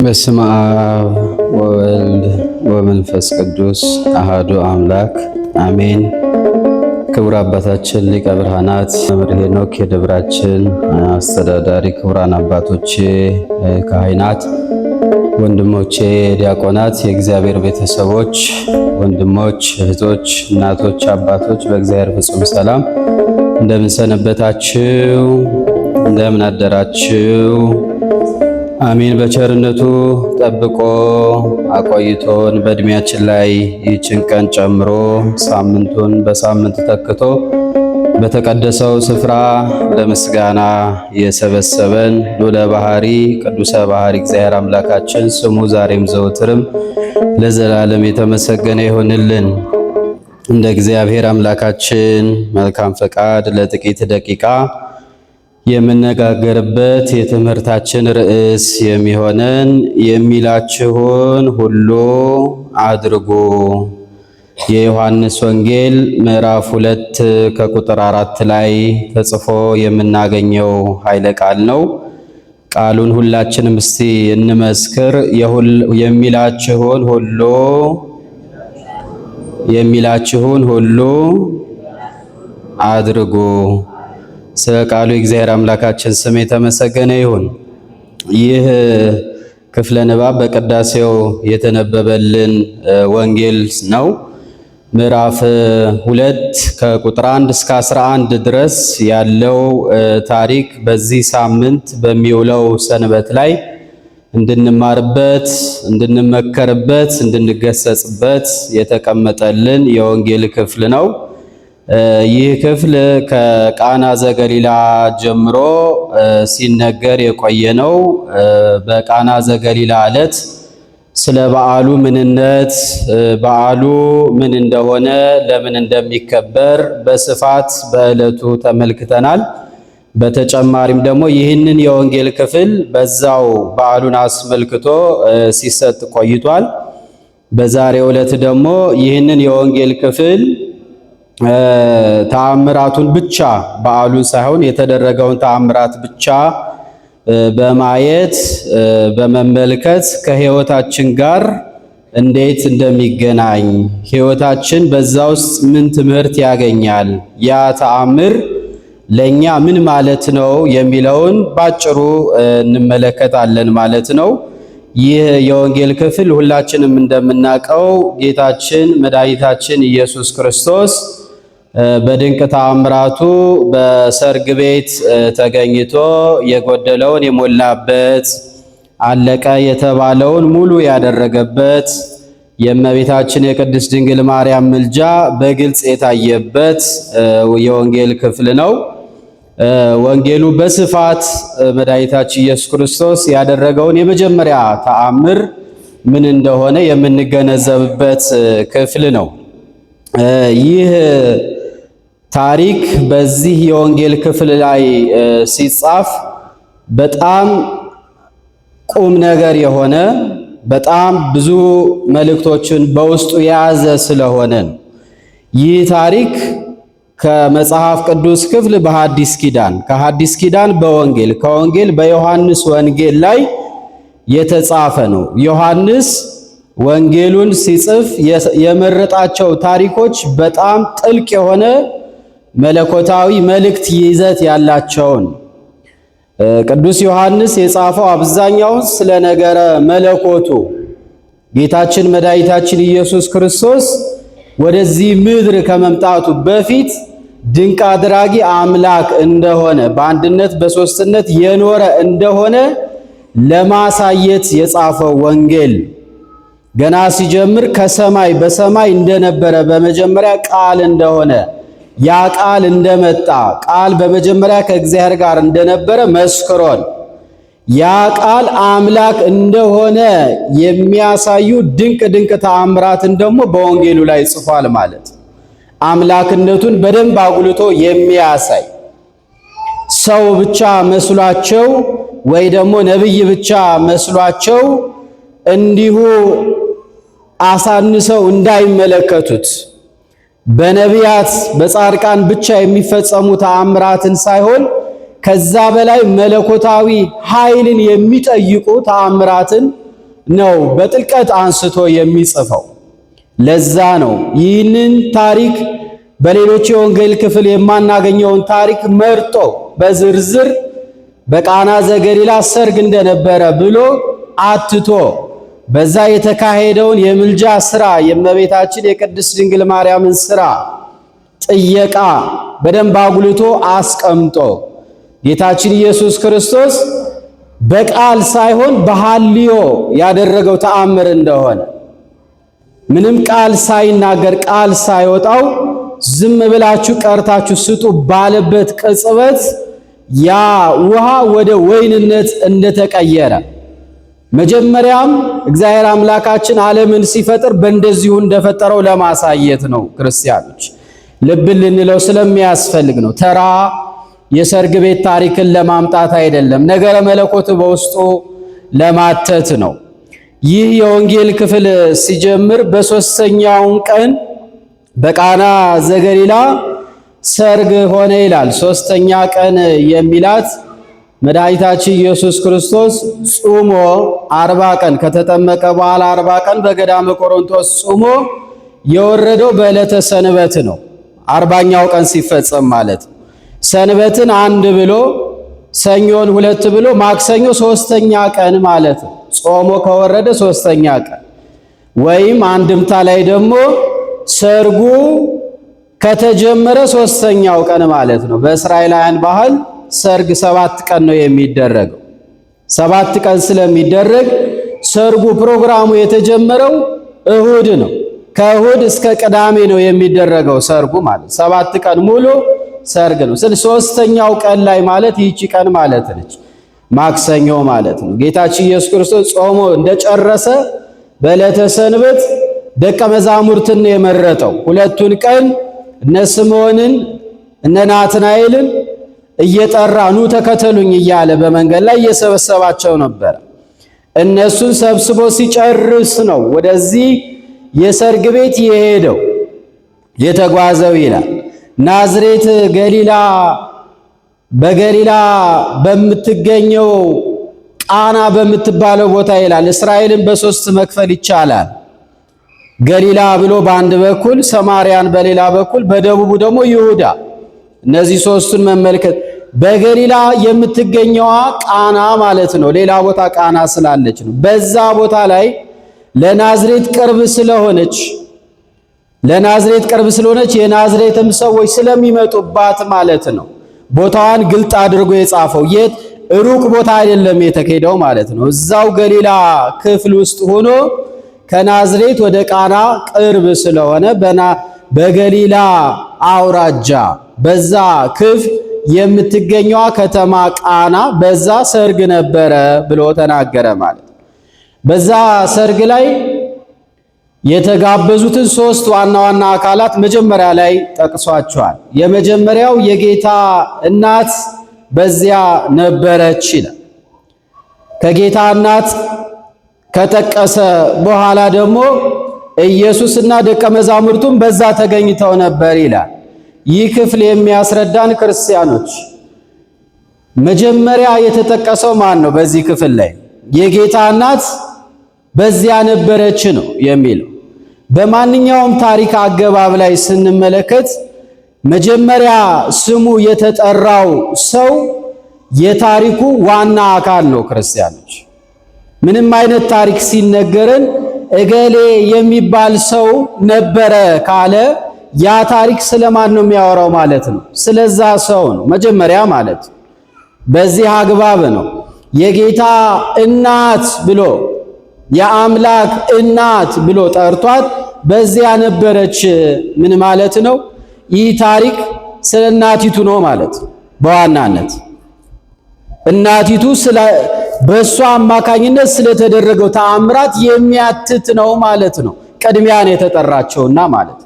በስመ አብ ወወልድ ወመንፈስ ቅዱስ አሐዱ አምላክ አሜን። ክቡር አባታችን ሊቀ ብርሃናት መምህር ሄኖክ የደብራችን አስተዳዳሪ፣ ክቡራን አባቶቼ ካህናት፣ ወንድሞቼ ዲያቆናት፣ የእግዚአብሔር ቤተሰቦች፣ ወንድሞች፣ እህቶች፣ እናቶች፣ አባቶች በእግዚአብሔር ፍጹም ሰላም እንደምን ሰነበታችሁ? እንደምን አደራችሁ? አሜን። በቸርነቱ ጠብቆ አቆይቶን በእድሜያችን ላይ ይህችን ቀን ጨምሮ ሳምንቱን በሳምንት ተክቶ በተቀደሰው ስፍራ ለምስጋና የሰበሰበን ልዑለ ባሕሪ ቅዱሰ ባሕሪ እግዚአብሔር አምላካችን ስሙ ዛሬም ዘወትርም ለዘላለም የተመሰገነ ይሁንልን። እንደ እግዚአብሔር አምላካችን መልካም ፈቃድ ለጥቂት ደቂቃ የምነጋገርበት የትምህርታችን ርዕስ የሚሆነን የሚላችሁን ሁሉ አድርጉ የዮሐንስ ወንጌል ምዕራፍ 2 ከቁጥር 4 ላይ ተጽፎ የምናገኘው ኃይለ ቃል ነው። ቃሉን ሁላችንም እስቲ እንመስክር። የሚላችሁን ሁሉ አድርጉ። ስለ ቃሉ የእግዚአብሔር አምላካችን ስም የተመሰገነ ይሁን። ይህ ክፍለ ንባብ በቅዳሴው የተነበበልን ወንጌል ነው። ምዕራፍ 2 ከቁጥር 1 እስከ 11 ድረስ ያለው ታሪክ በዚህ ሳምንት በሚውለው ሰንበት ላይ እንድንማርበት፣ እንድንመከርበት፣ እንድንገሰጽበት የተቀመጠልን የወንጌል ክፍል ነው። ይህ ክፍል ከቃና ዘገሊላ ጀምሮ ሲነገር የቆየ ነው። በቃና ዘገሊላ ዕለት ስለ በዓሉ ምንነት፣ በዓሉ ምን እንደሆነ፣ ለምን እንደሚከበር በስፋት በዕለቱ ተመልክተናል። በተጨማሪም ደግሞ ይህንን የወንጌል ክፍል በዛው በዓሉን አስመልክቶ ሲሰጥ ቆይቷል። በዛሬው ዕለት ደግሞ ይህንን የወንጌል ክፍል ተአምራቱን ብቻ በዓሉን ሳይሆን የተደረገውን ተአምራት ብቻ በማየት በመመልከት ከሕይወታችን ጋር እንዴት እንደሚገናኝ፣ ሕይወታችን በዛ ውስጥ ምን ትምህርት ያገኛል፣ ያ ተአምር ለኛ ምን ማለት ነው የሚለውን ባጭሩ እንመለከታለን ማለት ነው። ይህ የወንጌል ክፍል ሁላችንም እንደምናውቀው ጌታችን መድኃኒታችን ኢየሱስ ክርስቶስ በድንቅ ተአምራቱ በሰርግ ቤት ተገኝቶ የጎደለውን የሞላበት፣ አለቀ የተባለውን ሙሉ ያደረገበት፣ የእመቤታችን የቅድስት ድንግል ማርያም ምልጃ በግልጽ የታየበት የወንጌል ክፍል ነው። ወንጌሉ በስፋት መድኃኒታችን ኢየሱስ ክርስቶስ ያደረገውን የመጀመሪያ ተአምር ምን እንደሆነ የምንገነዘብበት ክፍል ነው። ይህ ታሪክ በዚህ የወንጌል ክፍል ላይ ሲጻፍ በጣም ቁም ነገር የሆነ በጣም ብዙ መልእክቶችን በውስጡ የያዘ ስለሆነ ይህ ታሪክ ከመጽሐፍ ቅዱስ ክፍል በሐዲስ ኪዳን፣ ከሐዲስ ኪዳን በወንጌል፣ ከወንጌል በዮሐንስ ወንጌል ላይ የተጻፈ ነው። ዮሐንስ ወንጌሉን ሲጽፍ የመረጣቸው ታሪኮች በጣም ጥልቅ የሆነ መለኮታዊ መልእክት ይዘት ያላቸውን ቅዱስ ዮሐንስ የጻፈው አብዛኛውን ስለ ነገረ መለኮቱ ጌታችን መድኃኒታችን ኢየሱስ ክርስቶስ ወደዚህ ምድር ከመምጣቱ በፊት ድንቅ አድራጊ አምላክ እንደሆነ፣ በአንድነት በሶስትነት የኖረ እንደሆነ ለማሳየት የጻፈው ወንጌል ገና ሲጀምር ከሰማይ በሰማይ እንደነበረ በመጀመሪያ ቃል እንደሆነ፣ ያ ቃል እንደመጣ፣ ቃል በመጀመሪያ ከእግዚአብሔር ጋር እንደነበረ መስክሮን፣ ያ ቃል አምላክ እንደሆነ የሚያሳዩ ድንቅ ድንቅ ተአምራትን ደግሞ በወንጌሉ ላይ ጽፏል ማለት። አምላክነቱን በደንብ አጉልቶ የሚያሳይ ሰው ብቻ መስሏቸው ወይ ደግሞ ነብይ ብቻ መስሏቸው እንዲሁ አሳንሰው እንዳይመለከቱት በነቢያት በጻድቃን ብቻ የሚፈጸሙ ተአምራትን ሳይሆን ከዛ በላይ መለኮታዊ ኃይልን የሚጠይቁ ተአምራትን ነው በጥልቀት አንስቶ የሚጽፈው። ለዛ ነው ይህንን ታሪክ በሌሎች የወንጌል ክፍል የማናገኘውን ታሪክ መርጦ በዝርዝር በቃና ዘገሊላ ሰርግ እንደነበረ ብሎ አትቶ በዛ የተካሄደውን የምልጃ ሥራ የእመቤታችን የቅድስት ድንግል ማርያምን ሥራ ጥየቃ በደንብ አጉልቶ አስቀምጦ ጌታችን ኢየሱስ ክርስቶስ በቃል ሳይሆን በሐልዮ ያደረገው ተአምር እንደሆነ ምንም ቃል ሳይናገር ቃል ሳይወጣው ዝም ብላችሁ ቀርታችሁ ስጡ ባለበት ቅጽበት ያ ውሃ ወደ ወይንነት እንደተቀየረ መጀመሪያም እግዚአብሔር አምላካችን ዓለምን ሲፈጥር በእንደዚሁ እንደፈጠረው ለማሳየት ነው። ክርስቲያኖች ልብ ልንለው ስለሚያስፈልግ ነው። ተራ የሰርግ ቤት ታሪክን ለማምጣት አይደለም፣ ነገረ መለኮት በውስጡ ለማተት ነው። ይህ የወንጌል ክፍል ሲጀምር በሦስተኛው ቀን በቃና ዘገሊላ ሰርግ ሆነ ይላል። ሦስተኛ ቀን የሚላት መድኃኒታችን ኢየሱስ ክርስቶስ ጾሞ 40 ቀን ከተጠመቀ በኋላ 40 ቀን በገዳመ ቆሮንቶስ ጾሞ የወረደው በዕለተ ሰንበት ነው። 40ኛው ቀን ሲፈጸም ማለት ነው። ሰንበትን 1 ብሎ ሰኞን 2 ብሎ ማክሰኞ 3ኛ ቀን ማለት ነው። ጾሞ ከወረደ 3ኛ ቀን ወይም አንድምታ ላይ ደግሞ ሰርጉ ከተጀመረ 3ኛው ቀን ማለት ነው። በእስራኤላውያን ባህል ሰርግ 7 ቀን ነው የሚደረገው። 7 ቀን ስለሚደረግ ሰርጉ ፕሮግራሙ የተጀመረው እሁድ ነው። ከእሁድ እስከ ቅዳሜ ነው የሚደረገው ሰርጉ ማለት 7 ቀን ሙሉ ሰርግ ነው። 3ኛው ቀን ላይ ማለት ይህች ቀን ማለት ነች፣ ማክሰኞ ማለት ነው። ጌታችን ኢየሱስ ክርስቶስ ጾሞ እንደጨረሰ በዕለተ ሰንበት ደቀ መዛሙርትን የመረጠው 2ቱን ቀን እነ ስምዖንን እነ ናትናኤልን እየጠራ ኑ ተከተሉኝ እያለ በመንገድ ላይ እየሰበሰባቸው ነበር። እነሱን ሰብስቦ ሲጨርስ ነው ወደዚህ የሰርግ ቤት የሄደው የተጓዘው ይላል። ናዝሬት ገሊላ በገሊላ በምትገኘው ቃና በምትባለው ቦታ ይላል። እስራኤልን በሶስት መክፈል ይቻላል። ገሊላ ብሎ በአንድ በኩል፣ ሰማርያን በሌላ በኩል፣ በደቡቡ ደግሞ ይሁዳ። እነዚህ ሶስቱን መመልከት በገሊላ የምትገኘዋ ቃና ማለት ነው። ሌላ ቦታ ቃና ስላለች ነው። በዛ ቦታ ላይ ለናዝሬት ቅርብ ስለሆነች የናዝሬትም ሰዎች ስለሚመጡባት ማለት ነው ቦታዋን ግልጥ አድርጎ የጻፈው። የት ሩቅ ቦታ አይደለም የተካሄደው ማለት ነው። እዛው ገሊላ ክፍል ውስጥ ሆኖ ከናዝሬት ወደ ቃና ቅርብ ስለሆነ በገሊላ አውራጃ በዛ ክፍል የምትገኘዋ ከተማ ቃና በዛ ሰርግ ነበረ ብሎ ተናገረ ማለት ነው። በዛ ሰርግ ላይ የተጋበዙትን ሶስት ዋና ዋና አካላት መጀመሪያ ላይ ጠቅሷቸዋል። የመጀመሪያው የጌታ እናት በዚያ ነበረች ይላል። ከጌታ እናት ከጠቀሰ በኋላ ደግሞ ኢየሱስና ደቀ መዛሙርቱም በዛ ተገኝተው ነበር ይላል። ይህ ክፍል የሚያስረዳን ክርስቲያኖች መጀመሪያ የተጠቀሰው ማን ነው? በዚህ ክፍል ላይ የጌታ እናት በዚያ ነበረች ነው የሚለው። በማንኛውም ታሪክ አገባብ ላይ ስንመለከት መጀመሪያ ስሙ የተጠራው ሰው የታሪኩ ዋና አካል ነው። ክርስቲያኖች ምንም አይነት ታሪክ ሲነገረን እገሌ የሚባል ሰው ነበረ ካለ ያ ታሪክ ስለማን ነው የሚያወራው ማለት ነው? ስለዛ ሰው ነው መጀመሪያ ማለት። በዚህ አግባብ ነው የጌታ እናት ብሎ የአምላክ እናት ብሎ ጠርቷት በዚያ ነበረች። ምን ማለት ነው? ይህ ታሪክ ስለ እናቲቱ ነው ማለት በዋናነት እናቲቱ በእሷ አማካኝነት ስለተደረገው ተአምራት የሚያትት ነው ማለት ነው። ቅድሚያ ነው የተጠራቸውና ማለት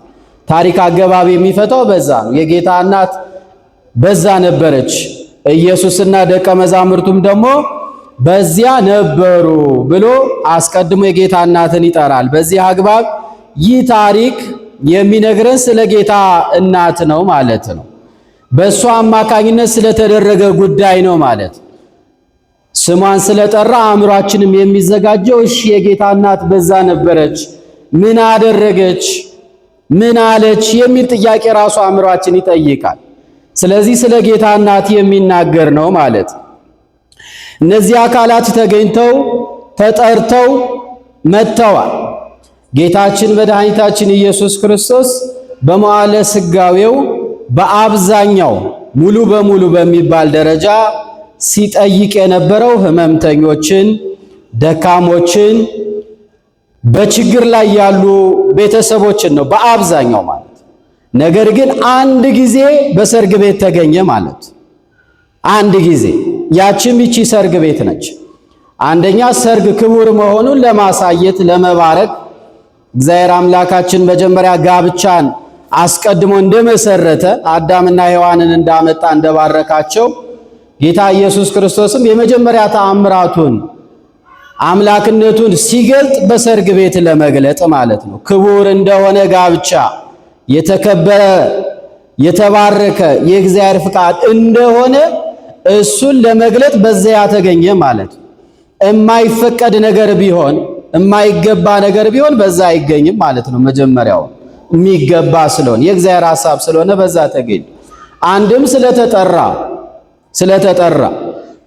ታሪክ አገባብ የሚፈታው በዛ ነው። የጌታ እናት በዛ ነበረች። ኢየሱስና ደቀ መዛሙርቱም ደግሞ በዚያ ነበሩ ብሎ አስቀድሞ የጌታ እናትን ይጠራል። በዚህ አግባብ ይህ ታሪክ የሚነግረን ስለ ጌታ እናት ነው ማለት ነው። በእሷ አማካኝነት ስለተደረገ ጉዳይ ነው ማለት ነው። ስሟን ስለጠራ አእምሯችንም የሚዘጋጀው እሺ የጌታ እናት በዛ ነበረች፣ ምን አደረገች፣ ምን አለች የሚል ጥያቄ ራሱ አእምሯችን ይጠይቃል። ስለዚህ ስለ ጌታ እናት የሚናገር ነው ማለት ነው። እነዚህ አካላት ተገኝተው ተጠርተው መጥተዋል። ጌታችን መድኃኒታችን ኢየሱስ ክርስቶስ በመዋዕለ ሥጋዌው በአብዛኛው ሙሉ በሙሉ በሚባል ደረጃ ሲጠይቅ የነበረው ሕመምተኞችን፣ ደካሞችን፣ በችግር ላይ ያሉ ቤተሰቦችን ነው በአብዛኛው ማለት። ነገር ግን አንድ ጊዜ በሰርግ ቤት ተገኘ ማለት። አንድ ጊዜ ያቺም ይቺ ሰርግ ቤት ነች። አንደኛ ሰርግ ክቡር መሆኑን ለማሳየት ለመባረክ እግዚአብሔር አምላካችን መጀመሪያ ጋብቻን አስቀድሞ እንደመሰረተ አዳምና ሔዋንን እንዳመጣ እንደባረካቸው ጌታ ኢየሱስ ክርስቶስም የመጀመሪያ ተአምራቱን አምላክነቱን ሲገልጥ በሰርግ ቤት ለመግለጥ ማለት ነው። ክቡር እንደሆነ ጋብቻ የተከበረ የተባረከ የእግዚአብሔር ፍቃድ እንደሆነ እሱን ለመግለጥ በዚያ ተገኘ ማለት ነው። የማይፈቀድ ነገር ቢሆን የማይገባ ነገር ቢሆን በዛ አይገኝም ማለት ነው። መጀመሪያው የሚገባ ስለሆነ የእግዚአብሔር ሐሳብ ስለሆነ በዛ ተገኘ። አንድም ስለተጠራ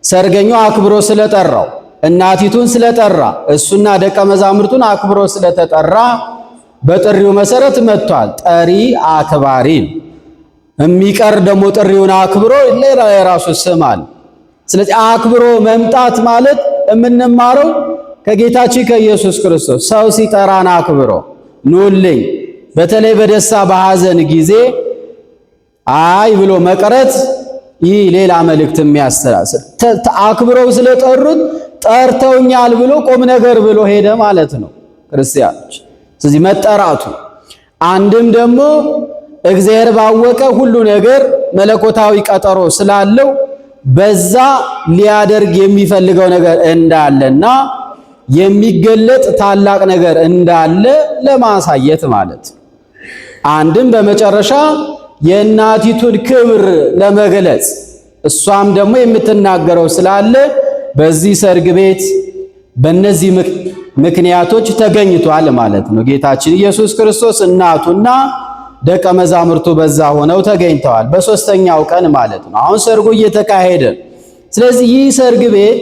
ሰርገኛው አክብሮ ስለጠራው እናቲቱን ስለጠራ እሱና ደቀ መዛሙርቱን አክብሮ ስለተጠራ በጥሪው መሰረት መጥቷል። ጠሪ አክባሪ የሚቀር ደግሞ ጥሪውን አክብሮ ሌላ የራሱ ስም አለ። ስለዚህ አክብሮ መምጣት ማለት የምንማረው ከጌታችን ከኢየሱስ ክርስቶስ ሰው ሲጠራን አክብሮ ኑልኝ፣ በተለይ በደስታ በሐዘን ጊዜ አይ ብሎ መቅረት ይህ ሌላ መልእክት የሚያስተላልፍ አክብረው ስለጠሩት ጠርተውኛል ብሎ ቁም ነገር ብሎ ሄደ ማለት ነው ክርስቲያኖች። ስለዚህ መጠራቱ አንድም ደግሞ እግዚአብሔር ባወቀ ሁሉ ነገር መለኮታዊ ቀጠሮ ስላለው በዛ ሊያደርግ የሚፈልገው ነገር እንዳለና የሚገለጥ ታላቅ ነገር እንዳለ ለማሳየት ማለት አንድም በመጨረሻ የእናቲቱን ክብር ለመግለጽ እሷም ደግሞ የምትናገረው ስላለ በዚህ ሰርግ ቤት በእነዚህ ምክንያቶች ተገኝቷል ማለት ነው። ጌታችን ኢየሱስ ክርስቶስ እናቱና ደቀ መዛሙርቱ በዛ ሆነው ተገኝተዋል። በሶስተኛው ቀን ማለት ነው። አሁን ሰርጉ እየተካሄደ ስለዚህ ይህ ሰርግ ቤት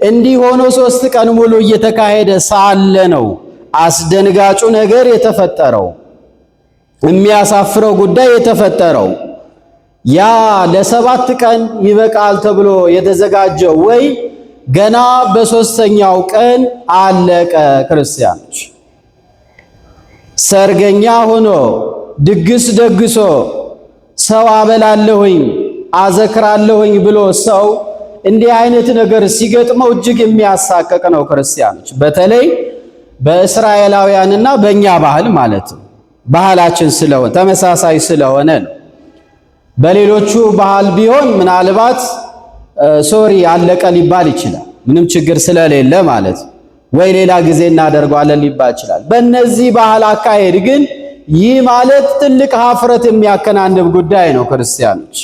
እንዲህ ሆኖ 3 ቀን ሙሉ እየተካሄደ ሳለ ነው አስደንጋጩ ነገር የተፈጠረው፣ የሚያሳፍረው ጉዳይ የተፈጠረው። ያ ለ7 ቀን ይበቃል ተብሎ የተዘጋጀው ወይ ገና በሶስተኛው ቀን አለቀ። ክርስቲያኖች ሰርገኛ ሆኖ ድግስ ደግሶ ሰው አበላለሁኝ አዘክራለሁኝ ብሎ ሰው እንዲህ አይነት ነገር ሲገጥመው እጅግ የሚያሳቀቅ ነው። ክርስቲያኖች በተለይ በእስራኤላውያንና በእኛ ባህል ማለት ነው። ባህላችን ስለሆነ ተመሳሳይ ስለሆነ ነው። በሌሎቹ ባህል ቢሆን ምናልባት ሶሪ አለቀ ሊባል ይችላል፣ ምንም ችግር ስለሌለ ማለት ወይ ሌላ ጊዜ እናደርገዋለን ሊባል ይችላል። በእነዚህ ባህል አካሄድ ግን ይህ ማለት ትልቅ ሀፍረት የሚያከናንብ ጉዳይ ነው። ክርስቲያኖች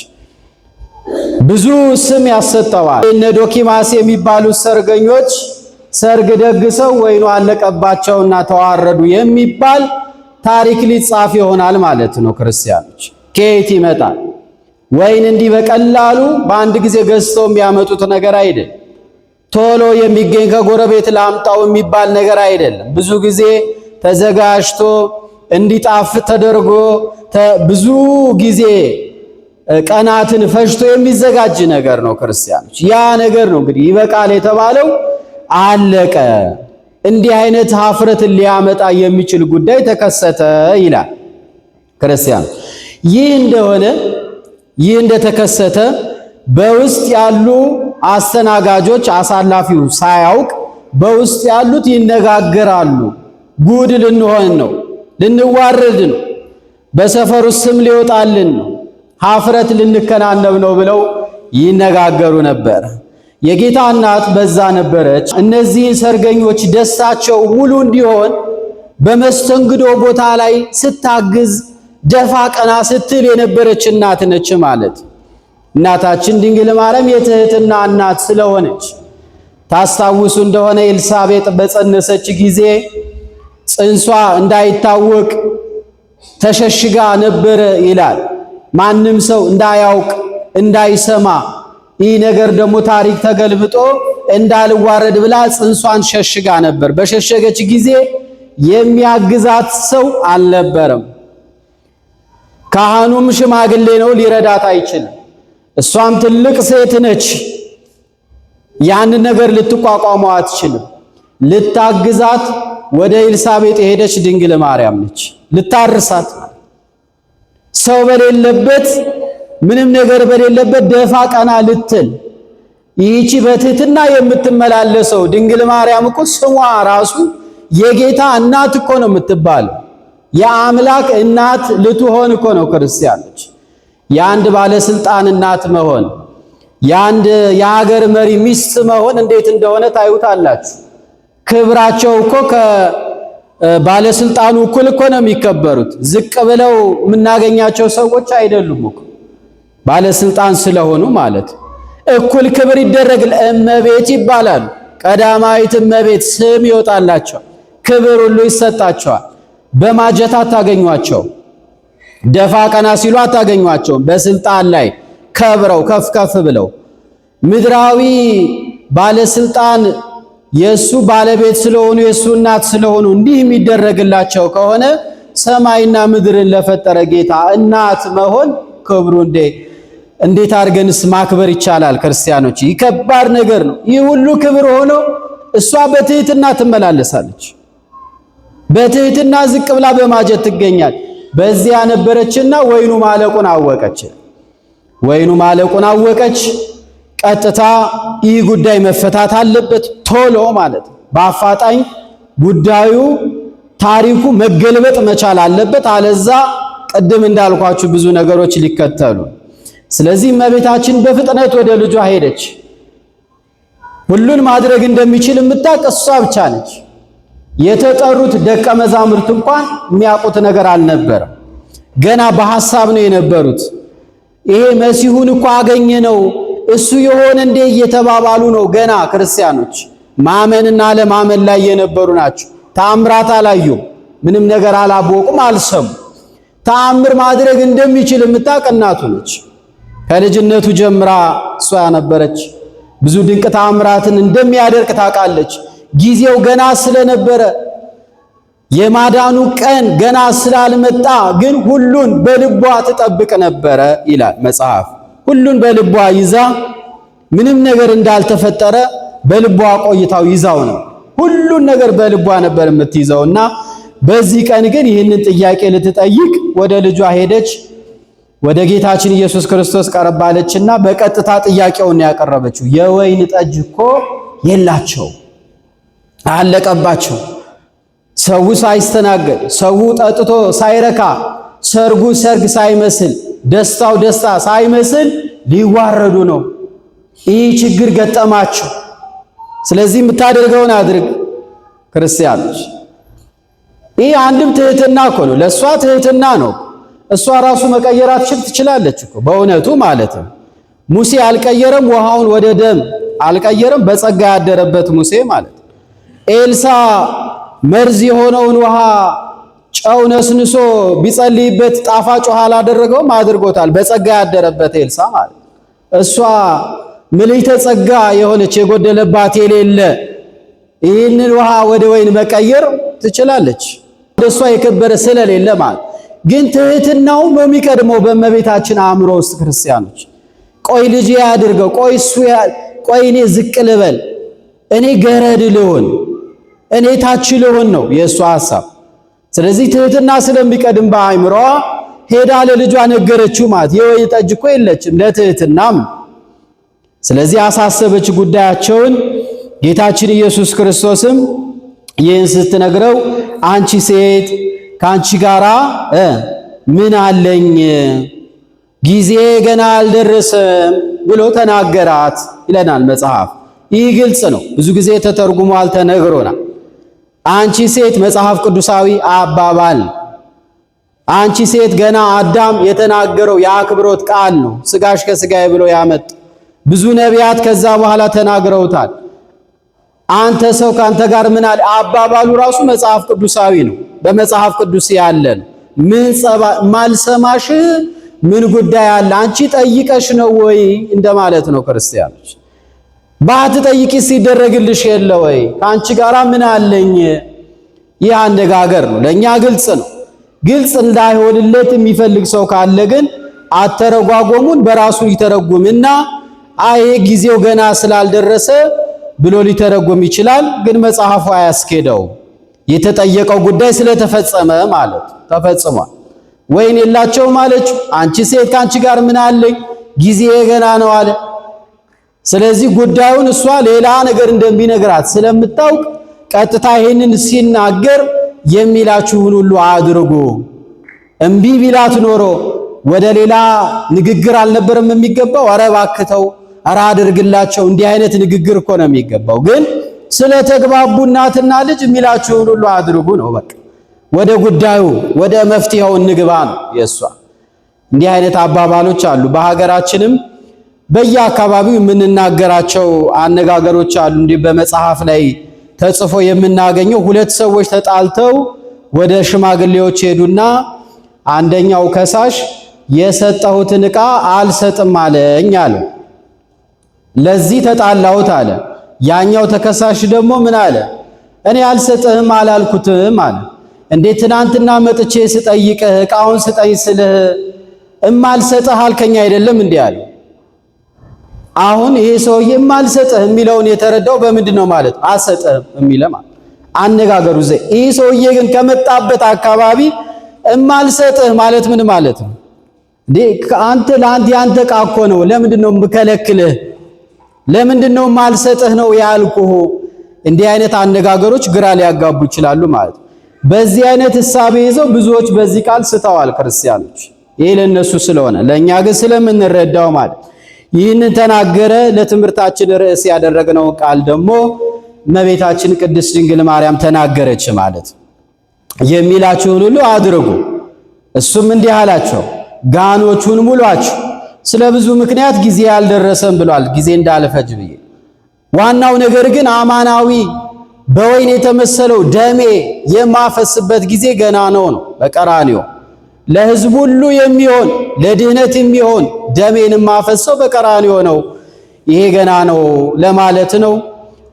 ብዙ ስም ያሰጠዋል። እነ ዶኪማስ የሚባሉት ሰርገኞች ሰርግ ደግሰው ወይኑ አለቀባቸውና ተዋረዱ የሚባል ታሪክ ሊጻፍ ይሆናል ማለት ነው። ክርስቲያኖች ከየት ይመጣል? ወይን እንዲህ በቀላሉ በአንድ ጊዜ ገዝተው የሚያመጡት ነገር አይደለም። ቶሎ የሚገኝ ከጎረቤት ላምጣው የሚባል ነገር አይደለም። ብዙ ጊዜ ተዘጋጅቶ እንዲጣፍጥ ተደርጎ ብዙ ጊዜ ቀናትን ፈጅቶ የሚዘጋጅ ነገር ነው። ክርስቲያኖች ያ ነገር ነው እንግዲህ ይበቃል የተባለው አለቀ። እንዲህ አይነት ሀፍረትን ሊያመጣ የሚችል ጉዳይ ተከሰተ ይላል። ክርስቲያኖች ይህ እንደተከሰተ በውስጥ ያሉ አስተናጋጆች አሳላፊው ሳያውቅ በውስጥ ያሉት ይነጋገራሉ። ጉድ ልንሆን ነው፣ ልንዋረድ ነው፣ በሰፈሩ ስም ሊወጣልን ነው፣ ሀፍረት ልንከናነብ ነው ብለው ይነጋገሩ ነበር። የጌታ እናት በዛ ነበረች። እነዚህ ሰርገኞች ደስታቸው ሙሉ እንዲሆን በመስተንግዶ ቦታ ላይ ስታግዝ ደፋ ቀና ስትል የነበረች እናት ነች ማለት። እናታችን ድንግል ማርያም የትህትና እናት ስለሆነች ታስታውሱ እንደሆነ ኤልሳቤጥ በጸነሰች ጊዜ ጽንሷ እንዳይታወቅ ተሸሽጋ ነበረ ይላል። ማንም ሰው እንዳያውቅ እንዳይሰማ፣ ይህ ነገር ደግሞ ታሪክ ተገልብጦ እንዳልዋረድ ብላ ጽንሷን ሸሽጋ ነበር። በሸሸገች ጊዜ የሚያግዛት ሰው አልነበረም። ካህኑም ሽማግሌ ነው፣ ሊረዳት አይችልም። እሷም ትልቅ ሴት ነች፣ ያንን ነገር ልትቋቋመው አትችልም። ልታግዛት ወደ ኤልሳቤጥ የሄደች ድንግል ማርያም ነች። ልታርሳት ሰው በሌለበት ምንም ነገር በሌለበት ደፋ ቀና ልትል ይህቺ በትህትና የምትመላለሰው ድንግል ማርያም እኮ ስሟ ራሱ የጌታ እናት እኮ ነው የምትባለው። የአምላክ እናት ልትሆን እኮ ነው ክርስቲያኖች። የአንድ ባለስልጣን እናት መሆን፣ የአንድ የሀገር መሪ ሚስት መሆን እንዴት እንደሆነ ታዩታላችሁ። ክብራቸው እኮ ከባለስልጣኑ እኩል እኮ ነው የሚከበሩት። ዝቅ ብለው የምናገኛቸው ሰዎች አይደሉም እኮ ባለስልጣን ስለሆኑ ማለት እኩል ክብር ይደረግ። እመቤት ይባላሉ። ቀዳማዊት እመቤት ስም ይወጣላቸው፣ ክብር ሁሉ ይሰጣቸዋል። በማጀት አታገኟቸው፣ ደፋ ቀና ሲሉ አታገኟቸውም። በስልጣን ላይ ከብረው ከፍ ከፍ ብለው ምድራዊ ባለስልጣን የሱ ባለቤት ስለሆኑ የሱ እናት ስለሆኑ እንዲህ የሚደረግላቸው ከሆነ ሰማይና ምድርን ለፈጠረ ጌታ እናት መሆን ክብሩ እንዴት አድርገንስ ማክበር ይቻላል? ክርስቲያኖች ይከባድ ነገር ነው። ይህ ሁሉ ክብር ሆኖ እሷ በትህትና ትመላለሳለች። በትህትና ዝቅ ብላ በማጀት ትገኛል። በዚያ ነበረችና ወይኑ ማለቁን አወቀች። ወይኑ ማለቁን አወቀች። ቀጥታ ይህ ጉዳይ መፈታት አለበት ቶሎ ማለት በአፋጣኝ ጉዳዩ ታሪኩ መገልበጥ መቻል አለበት። አለዛ ቅድም እንዳልኳችሁ ብዙ ነገሮች ሊከተሉ። ስለዚህ እመቤታችን በፍጥነት ወደ ልጇ ሄደች። ሁሉን ማድረግ እንደሚችል የምታውቅ እሷ ብቻ ነች። የተጠሩት ደቀ መዛሙርት እንኳን የሚያውቁት ነገር አልነበረም። ገና በሐሳብ ነው የነበሩት። ይሄ መሲሁን እኮ አገኘ ነው እሱ የሆነ እንደ እየተባባሉ ነው። ገና ክርስቲያኖች ማመንና ለማመን ላይ የነበሩ ናቸው። ተአምራት አላዩም፣ ምንም ነገር አላወቁም፣ አልሰሙ። ተአምር ማድረግ እንደሚችል የምታውቅ እናቱ ነች። ከልጅነቱ ጀምራ እሷ ነበረች። ብዙ ድንቅ ተአምራትን እንደሚያደርግ ታውቃለች። ጊዜው ገና ስለነበረ የማዳኑ ቀን ገና ስላልመጣ ግን ሁሉን በልቧ ትጠብቅ ነበረ ይላል መጽሐፍ። ሁሉን በልቧ ይዛ ምንም ነገር እንዳልተፈጠረ በልቧ ቆይታው ይዛው ነው። ሁሉን ነገር በልቧ ነበር የምትይዘውና በዚህ ቀን ግን ይህንን ጥያቄ ልትጠይቅ ወደ ልጇ ሄደች። ወደ ጌታችን ኢየሱስ ክርስቶስ ቀርባለችና በቀጥታ ጥያቄውን ያቀረበችው የወይን ጠጅ እኮ የላቸው፣ አለቀባቸው። ሰው ሳይስተናገድ፣ ሰው ጠጥቶ ሳይረካ፣ ሰርጉ ሰርግ ሳይመስል፣ ደስታው ደስታ ሳይመስል ሊዋረዱ ነው። ይህ ችግር ገጠማቸው። ስለዚህ የምታደርገውን አድርግ ክርስቲያኖች። ይህ አንድም ትህትና እኮ ነው። ለእሷ ትህትና ነው። እሷ ራሱ መቀየር ትችላለች እኮ በእውነቱ ማለት ነው። ሙሴ አልቀየረም፣ ውሃውን ወደ ደም አልቀየረም። በጸጋ ያደረበት ሙሴ ማለት ነው። ኤልሳ መርዝ የሆነውን ውሃ ጨው ነስንሶ ቢጸልይበት ጣፋጭ ውሃ አላደረገውም፣ አድርጎታል። በጸጋ ያደረበት ኤልሳ ማለት ነው። እሷ ምልዕተ ጸጋ የሆነች የጎደለባት የሌለ ይህንን ውሃ ወደ ወይን መቀየር ትችላለች። እሷ የከበረ ስለሌለ ማለት ግን ትህትናው በሚቀድመው በእመቤታችን አእምሮ ውስጥ ክርስቲያኖች ቆይ ልጅ ያድርገው፣ ቆይ እኔ ዝቅ ልበል፣ እኔ ገረድ ልሆን፣ እኔ ታች ልሆን ነው የእሷ ሐሳብ። ስለዚህ ትህትና ስለሚቀድም በአእምሮዋ ሄዳ ለልጇ ነገረችው ማለት የወይን ጠጅ እኮ የለችም ለትህትናም። ስለዚህ አሳሰበች ጉዳያቸውን። ጌታችን ኢየሱስ ክርስቶስም ይህን ስትነግረው አንቺ ሴት ከአንቺ ጋራ ምን አለኝ? ጊዜ ገና አልደረሰም ብሎ ተናገራት ይለናል መጽሐፍ። ይህ ግልጽ ነው። ብዙ ጊዜ ተተርጉሟል፣ ተነግሮናል። አንቺ ሴት መጽሐፍ ቅዱሳዊ አባባል። አንቺ ሴት ገና አዳም የተናገረው የአክብሮት ቃል ነው። ስጋሽ ከስጋዬ ብሎ ያመጣ ብዙ ነቢያት ከዛ በኋላ ተናግረውታል። አንተ ሰው ካንተ ጋር ምን አለ? አባባሉ ራሱ መጽሐፍ ቅዱሳዊ ነው። በመጽሐፍ ቅዱስ ያለን ምን ማልሰማሽ ምን ጉዳይ አለ? አንቺ ጠይቀሽ ነው ወይ እንደማለት ነው። ክርስቲያኖች ባትጠይቂስ ይደረግልሽ የለ ወይ? ከአንቺ ጋራ ምን አለኝ? ይህ አነጋገር ነው። ለኛ ግልጽ ነው። ግልጽ እንዳይሆንለት የሚፈልግ ሰው ካለ ግን አተረጓጎሙን በራሱ ይተረጉምና አይ ጊዜው ገና ስላልደረሰ ብሎ ሊተረጉም ይችላል። ግን መጽሐፉ አያስኬደው። የተጠየቀው ጉዳይ ስለተፈጸመ ማለት ተፈጽሟል። ወይን የላቸውም አለችው። አንቺ ሴት ካንቺ ጋር ምን አለኝ? ጊዜ ገና ነው አለ። ስለዚህ ጉዳዩን እሷ ሌላ ነገር እንደሚነግራት ስለምታውቅ ቀጥታ ይሄንን ሲናገር የሚላችሁን ሁሉ አድርጉ። እምቢ ቢላት ኖሮ ወደ ሌላ ንግግር አልነበረም የሚገባው። ኧረ እባክህ ኧረ አድርግላቸው። እንዲህ አይነት ንግግር እኮ ነው የሚገባው። ግን ስለተግባቡ እናትና ልጅ የሚላችሁን ሁሉ አድርጉ ነው በቃ። ወደ ጉዳዩ ወደ መፍትሄው እንግባ ነው የሷ። እንዲህ አይነት አባባሎች አሉ። በሀገራችንም በየአካባቢው የምንናገራቸው አነጋገሮች አሉ። እንዲህ በመጽሐፍ ላይ ተጽፎ የምናገኘው ሁለት ሰዎች ተጣልተው ወደ ሽማግሌዎች ሄዱና አንደኛው ከሳሽ የሰጠሁትን ዕቃ አልሰጥም አለኝ አለ። ለዚህ ተጣላሁት አለ። ያኛው ተከሳሽ ደግሞ ምን አለ? እኔ አልሰጥህም አላልኩትም አለ። እንዴት ትናንትና መጥቼ ስጠይቅህ ዕቃውን ስጠኝ ስልህ እማልሰጥህ አልከኝ አይደለም እንዴ አለ። አሁን ይሄ ሰውዬ እማልሰጥህ የሚለውን የተረዳው በምንድን ነው ማለት? አልሰጥህም የሚለው ማለት አነጋገሩ ዘይ። ይሄ ሰውዬ ግን ከመጣበት አካባቢ እማልሰጥህ ማለት ምን ማለት ነው እንዴ? ለአንተ ያንተ ዕቃ እኮ ነው። ለምንድን ነው የምከለክልህ? ለምንድን ነው ማልሰጥህ ነው ያልኩህ? እንዲህ አይነት አነጋገሮች ግራ ሊያጋቡ ይችላሉ ማለት ነው። በዚህ አይነት ሕሳቤ ይዘው ብዙዎች በዚህ ቃል ስተዋል ክርስቲያኖች። ይሄ ለነሱ ስለሆነ ለኛ ግን ስለምንረዳው ማለት ይህንን ተናገረ። ለትምህርታችን ርዕስ ያደረግነው ቃል ደግሞ እመቤታችን ቅድስት ድንግል ማርያም ተናገረች ማለት የሚላችሁን ሁሉ አድርጉ። እሱም እንዲህ አላቸው፣ ጋኖቹን ሙሏቸው። ስለ ብዙ ምክንያት ጊዜ ያልደረሰም ብሏል። ጊዜ እንዳልፈጅ ብዬ ዋናው ነገር ግን አማናዊ በወይን የተመሰለው ደሜ የማፈስበት ጊዜ ገና ነው። በቀራንዮ ለሕዝብ ሁሉ የሚሆን ለድህነት የሚሆን ደሜን የማፈሰው በቀራንዮ ነው። ይሄ ገና ነው ለማለት ነው።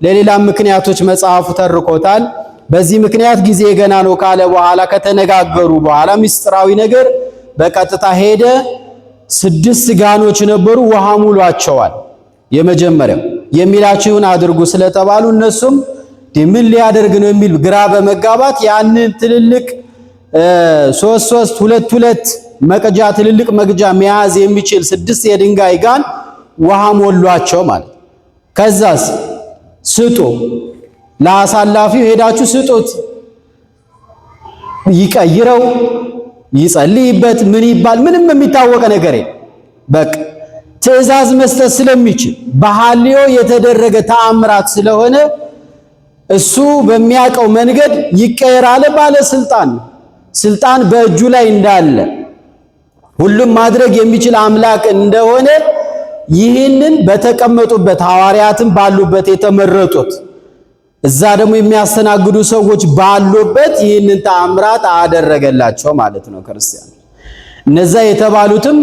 ለሌላም ምክንያቶች መጽሐፉ ተርኮታል። በዚህ ምክንያት ጊዜ ገና ነው ካለ በኋላ ከተነጋገሩ በኋላ ምስጢራዊ ነገር በቀጥታ ሄደ። 6 ጋኖች ነበሩ፣ ውሃ ሙሏቸዋል። የመጀመሪያው የሚላችሁን አድርጉ ስለተባሉ እነሱም ምን ሊያደርግ ነው የሚል ግራ በመጋባት ያንን ትልልቅ 2 መቅጃ ትልልቅ መቅጃ መያዝ የሚችል 6 የድንጋይ ጋን ውሃ ሞሏቸው ማለት። ከዛስ ስጡ፣ ለአሳላፊው ሄዳችሁ ስጡት፣ ይቀይረው፣ ይጸልይበት፣ ምን ይባል ምንም የሚታወቅ ነገር የለም። በቃ ትእዛዝ መስጠት ስለሚችል በሐልዮ የተደረገ ተአምራት ስለሆነ እሱ በሚያውቀው መንገድ ይቀየራል። ባለስልጣን ስልጣን በእጁ ላይ እንዳለ ሁሉም ማድረግ የሚችል አምላክ እንደሆነ ይህንን በተቀመጡበት ሐዋርያትም ባሉበት የተመረጡት እዛ ደግሞ የሚያስተናግዱ ሰዎች ባሉበት ይህንን ተአምራት አደረገላቸው ማለት ነው። ክርስቲያን እነዛ የተባሉትም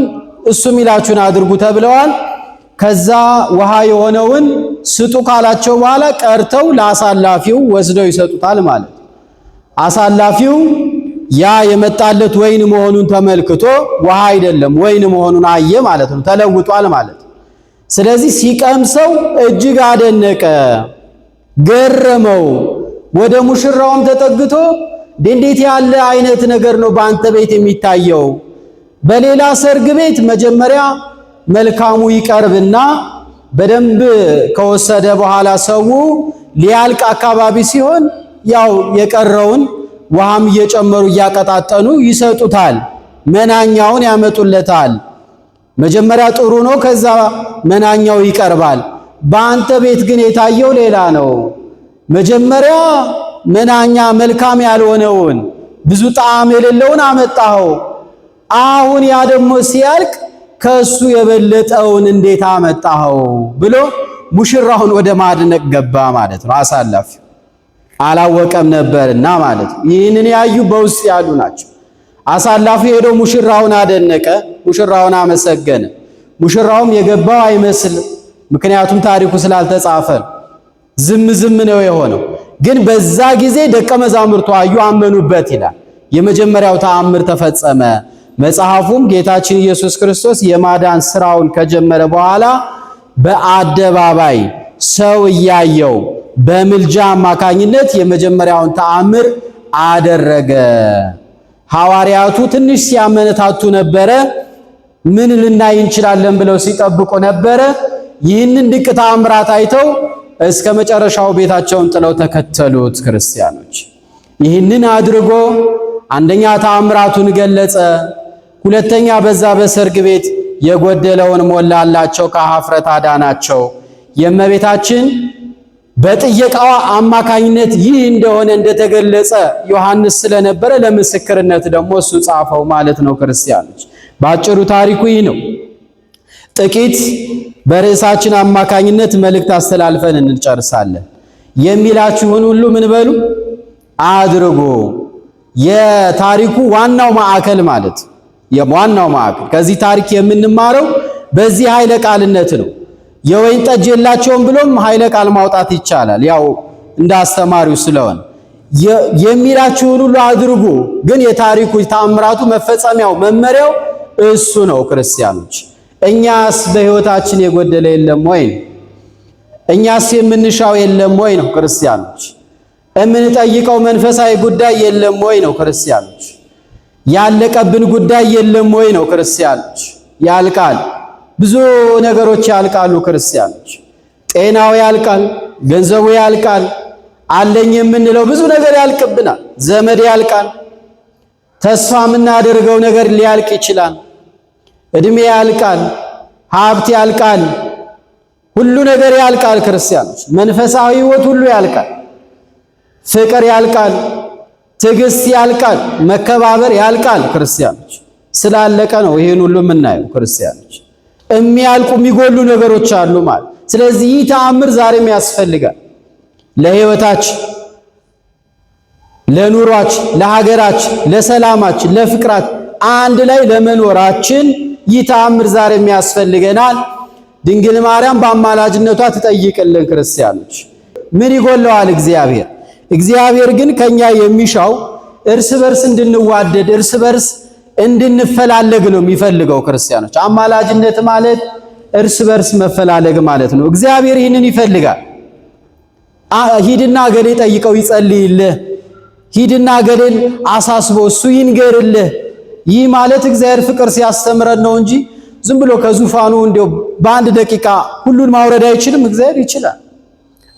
እሱ ሚላችሁን አድርጉ ተብለዋል። ከዛ ውሃ የሆነውን ስጡ ካላቸው በኋላ ቀርተው ለአሳላፊው ወስደው ይሰጡታል ማለት። አሳላፊው ያ የመጣለት ወይን መሆኑን ተመልክቶ ውሃ አይደለም ወይን መሆኑን አየ ማለት ነው። ተለውጧል ማለት። ስለዚህ ሲቀምሰው እጅግ አደነቀ፣ ገረመው። ወደ ሙሽራውም ተጠግቶ እንዴት ያለ አይነት ነገር ነው በአንተ ቤት የሚታየው? በሌላ ሰርግ ቤት መጀመሪያ መልካሙ ይቀርብና በደንብ ከወሰደ በኋላ ሰው ሊያልቅ አካባቢ ሲሆን ያው የቀረውን ውሃም እየጨመሩ እያቀጣጠኑ ይሰጡታል። መናኛውን ያመጡለታል። መጀመሪያ ጥሩ ነው፣ ከዛ መናኛው ይቀርባል። በአንተ ቤት ግን የታየው ሌላ ነው። መጀመሪያ መናኛ መልካም ያልሆነውን ብዙ ጣዕም የሌለውን አመጣኸው። አሁን ያ ደግሞ ሲያልቅ ከሱ የበለጠውን እንዴት አመጣኸው ብሎ ሙሽራውን ወደ ማድነቅ ገባ ማለት ነው። አሳላፊ አላወቀም ነበርና ማለት ነው። ይህንን ያዩ በውስጥ ያሉ ናቸው። አሳላፊ ሄዶ ሙሽራውን አደነቀ፣ ሙሽራውን አመሰገነ። ሙሽራውም የገባው አይመስል፣ ምክንያቱም ታሪኩ ስላልተጻፈ ዝም ነው የሆነው። ግን በዛ ጊዜ ደቀ መዛሙርቱ አዩ፣ አመኑበት ይላል። የመጀመሪያው ተአምር ተፈጸመ። መጽሐፉም ጌታችን ኢየሱስ ክርስቶስ የማዳን ስራውን ከጀመረ በኋላ በአደባባይ ሰው እያየው በምልጃ አማካኝነት የመጀመሪያውን ተአምር አደረገ። ሐዋርያቱ ትንሽ ሲያመነታቱ ነበረ። ምን ልናይ እንችላለን ብለው ሲጠብቁ ነበረ። ይህንን ድንቅ ተአምራት አይተው እስከ መጨረሻው ቤታቸውን ጥለው ተከተሉት። ክርስቲያኖች ይህንን አድርጎ አንደኛ ተአምራቱን ገለጸ፣ ሁለተኛ በዛ በሰርግ ቤት የጎደለውን ሞላላቸው፣ ከኀፍረት አዳናቸው። የእመቤታችን በጥየቃዋ አማካኝነት ይህ እንደሆነ እንደተገለጸ ዮሐንስ ስለነበረ ለምስክርነት ደግሞ እሱ ጻፈው ማለት ነው። ክርስቲያኖች ባጭሩ ታሪኩ ይህ ነው። ጥቂት በርዕሳችን አማካኝነት መልእክት አስተላልፈን እንጨርሳለን። የሚላችሁን ሁሉ ምን በሉ አድርጉ። የታሪኩ ዋናው ማዕከል ማለት የዋናው ማዕከል ከዚህ ታሪክ የምንማረው በዚህ ኃይለ ቃልነት ነው። የወይን ጠጅ የላቸውም ብሎም ኃይለ ቃል ማውጣት ይቻላል፣ ያው እንደ አስተማሪው ስለሆነ የሚላችሁን ሁሉ አድርጉ። ግን የታሪኩ ተአምራቱ መፈጸሚያው መመሪያው እሱ ነው። ክርስቲያኖች እኛስ በሕይወታችን የጎደለ የለም ወይ? እኛስ የምንሻው የለም ወይ ነው? ክርስቲያኖች የምንጠይቀው መንፈሳዊ ጉዳይ የለም ወይ ነው? ክርስቲያኖች ያለቀብን ጉዳይ የለም ወይ ነው? ክርስቲያኖች ያልቃል፣ ብዙ ነገሮች ያልቃሉ። ክርስቲያኖች ጤናው ያልቃል፣ ገንዘቡ ያልቃል፣ አለኝ የምንለው ብዙ ነገር ያልቅብናል። ዘመድ ያልቃል፣ ተስፋ የምናደርገው ነገር ሊያልቅ ይችላል። እድሜ ያልቃል፣ ሀብት ያልቃል፣ ሁሉ ነገር ያልቃል። ክርስቲያኖች መንፈሳዊ ሕይወት ሁሉ ያልቃል። ፍቅር ያልቃል፣ ትዕግስት ያልቃል፣ መከባበር ያልቃል። ክርስቲያኖች ስላለቀ ነው ይሄን ሁሉ የምናየው። ክርስቲያኖች የሚያልቁ የሚጎሉ ነገሮች አሉ ማለት። ስለዚህ ይህ ተአምር ዛሬም ያስፈልጋል ለሕይወታችን፣ ለኑሯችን፣ ለሀገራችን፣ ለሰላማችን፣ ለፍቅራችን፣ አንድ ላይ ለመኖራችን ይህ ተአምር ዛሬም ያስፈልገናል። ድንግል ማርያም በአማላጅነቷ ትጠይቅልን። ክርስቲያኖች ምን ይጎለዋል? እግዚአብሔር ግን ከኛ የሚሻው እርስ በርስ እንድንዋደድ እርስ በርስ እንድንፈላለግ ነው የሚፈልገው። ክርስቲያኖች አማላጅነት ማለት እርስ በርስ መፈላለግ ማለት ነው። እግዚአብሔር ይህንን ይፈልጋል። ሂድና ገሌ ጠይቀው ይጸልይልህ፣ ሂድና ገሌን አሳስበው እሱ ይንገርልህ። ይህ ማለት እግዚአብሔር ፍቅር ሲያስተምረን ነው እንጂ ዝም ብሎ ከዙፋኑ እንደው በአንድ ደቂቃ ሁሉን ማውረድ አይችልም። እግዚአብሔር ይችላል።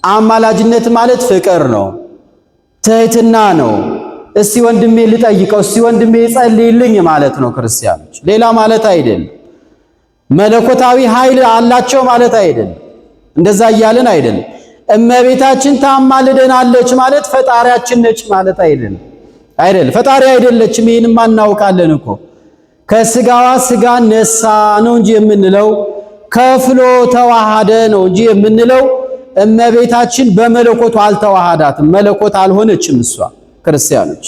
አማላጅነት ማለት ፍቅር ነው፣ ትህትና ነው። እስቲ ወንድሜ ልጠይቀው፣ እስቲ ወንድሜ ይጸልይልኝ ማለት ነው። ክርስቲያኖች ሌላ ማለት አይደለም። መለኮታዊ ኃይል አላቸው ማለት አይደለም። እንደዛ እያልን አይደለም። እመቤታችን ታማልደናለች ማለት ፈጣሪያችን ነች ማለት አይደለም። ፈጣሪ አይደለችም። ይህንም እናውቃለን እኮ ከስጋዋ ስጋ ነሳ ነው እንጂ የምንለው፣ ከፍሎ ተዋሃደ ነው እንጂ የምንለው። እመቤታችን በመለኮቱ አልተዋሃዳትም፣ መለኮት አልሆነችም እሷ። ክርስቲያኖች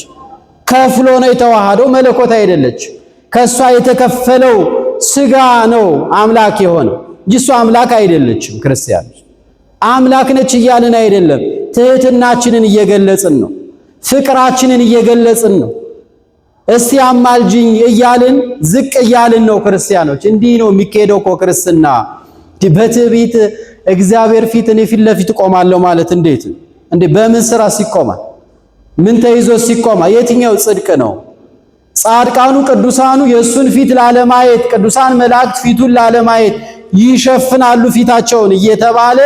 ከፍሎ ነው የተዋሃደው፣ መለኮት አይደለች። ከሷ የተከፈለው ስጋ ነው አምላክ የሆነው እንጂ እሷ አምላክ አይደለችም። ክርስቲያኖች አምላክ ነች እያልን አይደለም፣ ትህትናችንን እየገለጽን ነው፣ ፍቅራችንን እየገለጽን ነው። እስቲ አማልጅኝ እያልን ዝቅ እያልን ነው። ክርስቲያኖች እንዲህ ነው የሚካሄደው እኮ ክርስትና። በትዕቢት እግዚአብሔር ፊት እኔ ፊት ለፊት ቆማለሁ ማለት እንዴት እንዴ? በምን ስራ ሲቆማል? ምን ተይዞ ሲቆማል? የትኛው ጽድቅ ነው? ጻድቃኑ ቅዱሳኑ የእሱን ፊት ላለማየት፣ ቅዱሳን መላእክት ፊቱን ላለማየት ይሸፍናሉ ፊታቸውን እየተባለ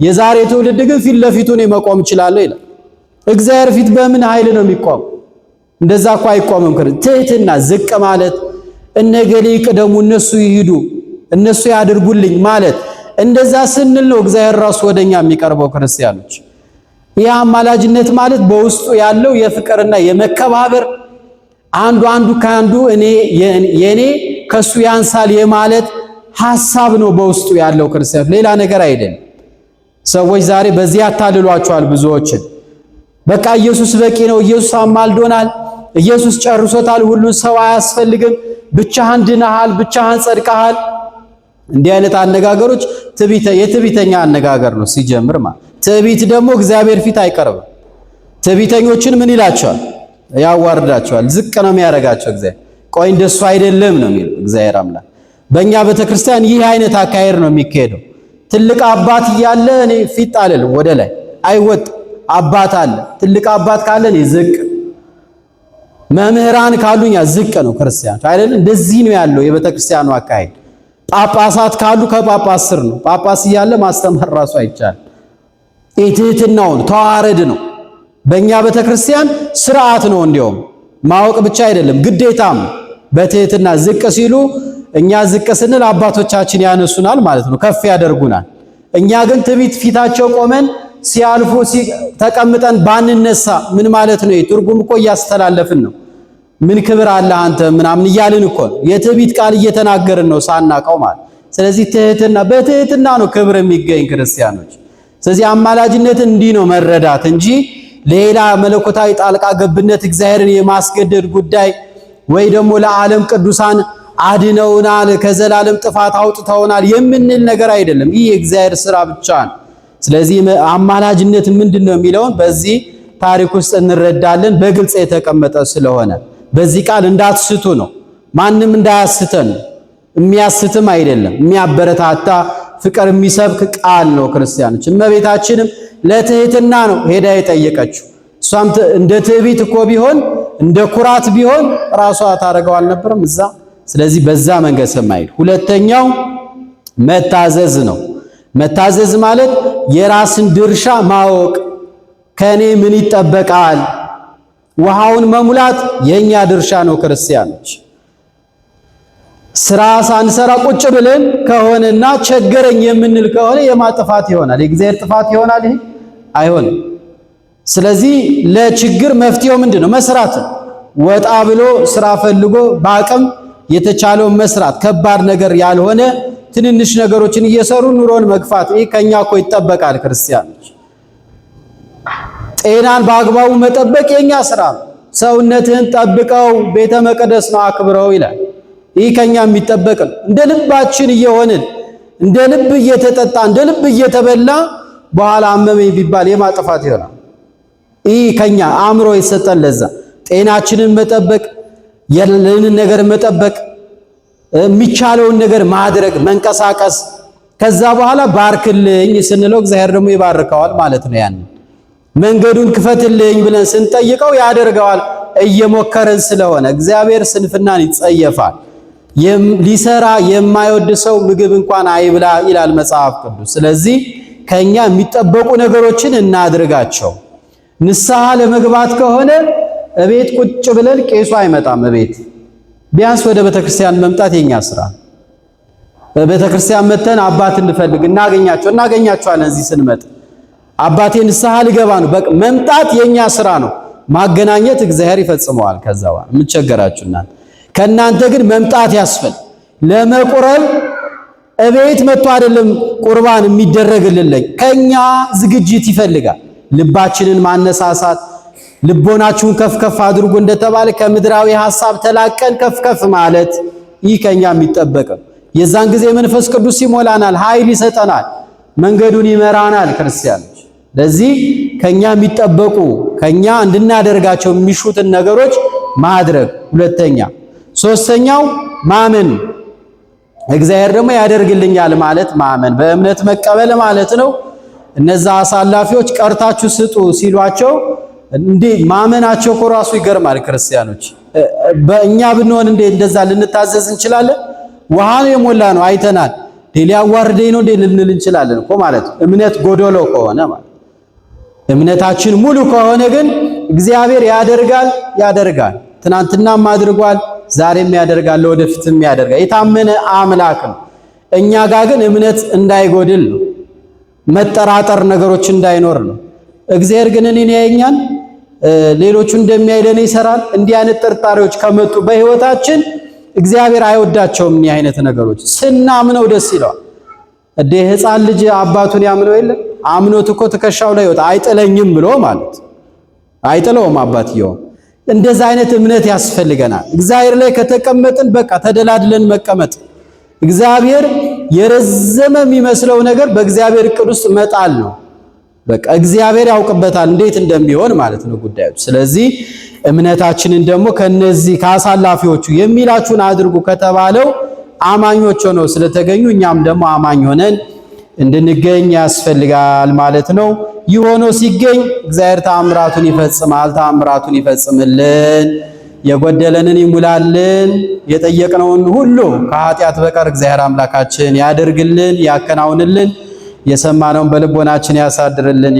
የዛሬ ትውልድ ግን ፊት ለፊቱን መቆም ይችላለሁ ይላል። እግዚአብሔር ፊት በምን ኃይል ነው የሚቆም? እንደዛ እኮ አይቆምም። ትህትና ዝቅ ማለት፣ እነገሌ ይቅደሙ፣ እነሱ ይሂዱ፣ እነሱ ያድርጉልኝ ማለት፣ እንደዛ ስንል ነው እግዚአብሔር ራሱ ወደኛ የሚቀርበው ክርስቲያኖች። ይህ አማላጅነት ማለት በውስጡ ያለው የፍቅርና የመከባበር አንዱ ከአንዱ የኔ ከሱ ያንሳል የማለት ሐሳብ ነው በውስጡ ያለው ክርስቲያን፣ ሌላ ነገር አይደለም። ሰዎች ዛሬ በዚህ ያታልሏቸዋል ብዙዎችን። በቃ ኢየሱስ በቂ ነው፣ ኢየሱስ አማልዶናል፣ ኢየሱስ ጨርሶታል፣ ሁሉን ሰው አያስፈልግም፣ ብቻህን ድነሃል፣ ብቻህን ጸድቀሃል። እንዲህ አይነት አነጋገሮች የትዕቢተኛ አነጋገር ነው ሲጀምር ማለት። ትዕቢት ደግሞ እግዚአብሔር ፊት አይቀርብም። ትዕቢተኞችን ምን ይላቸዋል? ያዋርዳቸዋል፣ ዝቅ ነው የሚያደርጋቸው እግዚአብሔር። ቆይ እንደሱ አይደለም ነው የሚለው እግዚአብሔር አምላክ። በእኛ ቤተክርስቲያን ይህ አይነት አካሄድ ነው የሚካሄደው። ትልቅ አባት እያለ እኔ ፊት አልልም፣ ወደ ላይ አይወጥ። አባት አለ፣ ትልቅ አባት ካለ እኔ ዝቅ፣ መምህራን ካሉኛ ዝቅ ነው ክርስቲያን አይደል? እንደዚህ ነው ያለው የቤተክርስቲያኑ አካሄድ። ጳጳሳት ካሉ ከጳጳስ ስር ነው። ጳጳስ እያለ ማስተማር ራሱ አይቻልም። ትህትናውን ተዋረድ ነው። በእኛ ቤተክርስቲያን ስርዓት ነው። እንዲያውም ማወቅ ብቻ አይደለም ግዴታም። በትህትና ዝቅ ሲሉ እኛ ዝቅ ስንል አባቶቻችን ያነሱናል ማለት ነው፣ ከፍ ያደርጉናል። እኛ ግን ትዕቢት ፊታቸው ቆመን ሲያልፉ ተቀምጠን ባንነሳ ምን ማለት ነው? ትርጉም እኮ እያስተላለፍን ነው። ምን ክብር አለ አንተ ምናምን እያልን እኮ የትዕቢት ቃል እየተናገርን ነው ሳናቀው ማለት። ስለዚህ በትህትና ነው ክብር የሚገኝ ክርስቲያኖች። ስለዚህ አማላጅነትን እንዲህ ነው መረዳት እንጂ ሌላ መለኮታዊ ጣልቃ ገብነት እግዚአብሔርን የማስገደድ ጉዳይ ወይ ደግሞ ለዓለም ቅዱሳን አድነውናል ከዘላለም ጥፋት አውጥተውናል የምንል ነገር አይደለም። ይህ የእግዚአብሔር ሥራ ብቻ ነው። ስለዚህ አማላጅነት ምንድነው የሚለውን በዚህ ታሪክ ውስጥ እንረዳለን። በግልጽ የተቀመጠ ስለሆነ በዚህ ቃል እንዳትስቱ ነው። ማንም እንዳያስተን፣ የሚያስትም አይደለም፣ የሚያበረታታ ፍቅር የሚሰብክ ቃል ነው። ክርስቲያኖች እመቤታችንም ለትህትና ነው ሄዳ የጠየቀችው። እሷም እንደ ትዕቢት እኮ ቢሆን እንደ ኩራት ቢሆን ራሷ ታረገው አልነበረም እዛ። ስለዚህ በዛ መንገድ ሰማይል። ሁለተኛው መታዘዝ ነው። መታዘዝ ማለት የራስን ድርሻ ማወቅ፣ ከኔ ምን ይጠበቃል። ውሃውን መሙላት የኛ ድርሻ ነው። ክርስቲያኖች ስራ ሳንሰራ ቁጭ ብለን ከሆነና ቸገረኝ የምንል ከሆነ የማጥፋት ይሆናል። የእግዚአብሔር ጥፋት ይሆናል። ይሄ አይሆንም። ስለዚህ ለችግር መፍትሄው ምንድነው? መስራት። ወጣ ብሎ ስራ ፈልጎ በአቅም የተቻለውን መስራት፣ ከባድ ነገር ያልሆነ ትንንሽ ነገሮችን እየሰሩ ኑሮን መግፋት። ይሄ ከኛ እኮ ይጠበቃል። ክርስቲያኖች ጤናን በአግባቡ መጠበቅ የኛ ስራ ነው። ሰውነትህን ጠብቀው ቤተ መቅደስ ነው አክብረው ይላል። ይህ ከኛ የሚጠበቅ ነው። እንደ ልባችን እየሆንን እንደ ልብ እየተጠጣ እንደ ልብ እየተበላ በኋላ አመመኝ ቢባል የማጥፋት ይሆናል። ይህ ከኛ አእምሮ የሰጠን ለዛ ጤናችንን መጠበቅ፣ ያለንን ነገር መጠበቅ፣ የሚቻለውን ነገር ማድረግ፣ መንቀሳቀስ። ከዛ በኋላ ባርክልኝ ስንለው እግዚአብሔር ደግሞ ይባርከዋል ማለት ነው። ያን መንገዱን ክፈትልኝ ብለን ስንጠይቀው ያደርገዋል። እየሞከረን ስለሆነ እግዚአብሔር ስንፍናን ይጸየፋል። ሊሰራ የማይወድ ሰው ምግብ እንኳን አይብላ ይላል መጽሐፍ ቅዱስ። ስለዚህ ከኛ የሚጠበቁ ነገሮችን እናድርጋቸው። ንስሐ ለመግባት ከሆነ እቤት ቁጭ ብለን ቄሱ አይመጣም። እቤት ቢያንስ ወደ ቤተክርስቲያን መምጣት የኛ ስራ። በቤተክርስቲያን መተን አባት እንፈልግ እናገኛቸዋለን። እዚህ ስንመጣ አባቴ ንስሐ ልገባ ነው በቃ መምጣት የኛ ስራ ነው። ማገናኘት እግዚአብሔር ይፈጽመዋል። ከዛ በኋላ የምትቸገራችሁና ከእናንተ ግን መምጣት ያስፈል ለመቁረብ እቤት መጥቶ አይደለም ቁርባን የሚደረግልኝ፣ ከኛ ዝግጅት ይፈልጋል። ልባችንን ማነሳሳት፣ ልቦናችሁን ከፍ አድርጉ እንደተባለ ከምድራዊ ሐሳብ ተላቀን ከፍ ማለት ይህ ከኛ የሚጠበቅ። የዛን ጊዜ መንፈስ ቅዱስ ይሞላናል፣ ኃይል ይሰጠናል፣ መንገዱን ይመራናል። ክርስቲያኖች ለዚህ ከኛ የሚጠበቁ ከኛ እንድናደርጋቸው የሚሹትን ነገሮች ማድረግ ሁለተኛ። ሶስተኛው ማመን፣ እግዚአብሔር ደግሞ ያደርግልኛል ማለት ማመን፣ በእምነት መቀበል ማለት ነው። እነዛ አሳላፊዎች ቀርታችሁ ስጡ ሲሏቸው እንዴ ማመናቸው እኮ ራሱ ይገርማል። ክርስቲያኖች በእኛ ብንሆን እንዴ እንደዛ ልንታዘዝ እንችላለን? ውሃ ነው የሞላ ነው አይተናል። ሊያዋርደኝ ነው እንዴ ልንል እንችላለን እኮ ማለት እምነት ጎዶሎ ከሆነ ማለት። እምነታችን ሙሉ ከሆነ ግን እግዚአብሔር ያደርጋል። ትናንትናም አድርጓል፣ ዛሬም ያደርጋል፣ ወደፊትም ያደርጋል። የታመነ አምላክ ነው። እኛ ጋር ግን እምነት እንዳይጎድል ነው፣ መጠራጠር ነገሮች እንዳይኖር ነው። እግዚአብሔር ግን እኔን ያየኛል፣ ሌሎቹ እንደሚያይ ለኔ ይሰራል። እንዲህ አይነት ጥርጣሬዎች ከመጡ በህይወታችን እግዚአብሔር አይወዳቸውም። እኒህ አይነት ነገሮች ስናምነው ደስ ይለዋል። እንደ ሕፃን ልጅ አባቱን ያምነው የለ አምኖት እኮ ትከሻው ላይ ይወጣ አይጥለኝም ብሎ ማለት አይጥለውም አባትየው። እንደዛ አይነት እምነት ያስፈልገናል። እግዚአብሔር ላይ ከተቀመጥን በቃ ተደላድለን መቀመጥ። እግዚአብሔር የረዘመ የሚመስለው ነገር በእግዚአብሔር እቅድ ውስጥ መጣል ነው። በቃ እግዚአብሔር ያውቅበታል እንዴት እንደሚሆን ማለት ነው ጉዳዩ። ስለዚህ እምነታችንን ደግሞ ከነዚህ ከአሳላፊዎቹ የሚላችሁን አድርጉ ከተባለው አማኞች ሆነው ስለተገኙ እኛም ደግሞ አማኝ ሆነን እንድንገኝ ያስፈልጋል ማለት ነው። ይህ ሆኖ ሲገኝ እግዚአብሔር ተአምራቱን ይፈጽማል። ተአምራቱን ይፈጽምልን፣ የጎደለንን ይሙላልን፣ የጠየቅነውን ሁሉ ከኃጢአት በቀር እግዚአብሔር አምላካችን ያደርግልን፣ ያከናውንልን፣ የሰማነውን በልቦናችን ያሳድርልን።